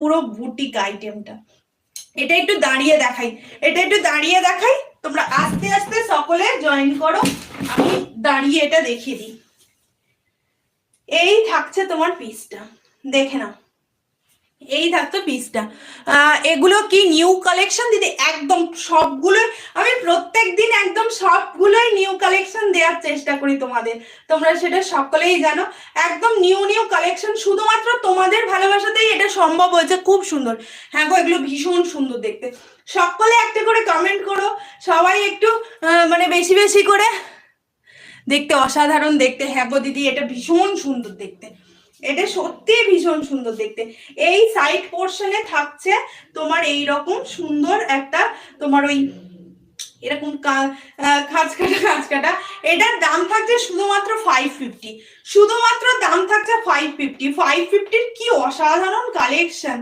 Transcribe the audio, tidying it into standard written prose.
পুরো বুটিক আইটেমটা। এটা একটু দাঁড়িয়ে দেখাই, তোমরা আস্তে আস্তে সকলে জয়েন করো, আমি দাঁড়িয়ে এটা দেখিয়ে দিই। এই থাকছে তোমার পিসটা, দেখে নাও, এই থাকতো পিসটা। এগুলো কি নিউ কালেকশন দিদি? একদম সবগুলো, আমি প্রত্যেক দিন একদম সবগুলোই নিউ কালেকশন দেওয়ার চেষ্টা করি তোমাদের, তোমরা সেটা সকলেই জানো। একদম নিউ নিউ কালেকশন, শুধুমাত্র তোমাদের ভালোবাসাতেই এটা সম্ভব হয়েছে। খুব সুন্দর, হ্যাঁ গো এগুলো ভীষণ সুন্দর দেখতে। সকলে একটা করে কমেন্ট করো, সবাই একটু মানে বেশি বেশি করে। দেখতে অসাধারণ দেখতে, হ্যাঁ গো দিদি এটা ভীষণ সুন্দর দেখতে, এটা সত্যি ভীষণ সুন্দর দেখতে। এই সাইড পোর্শনে থাকছে তোমার এই রকম সুন্দর একটা তোমার ওই এরকম খাঁজকাটা। এটার দাম থাকছে শুধুমাত্র 550, শুধুমাত্র দাম থাকছে 550। 550 কি অসাধারণ কালেকশন।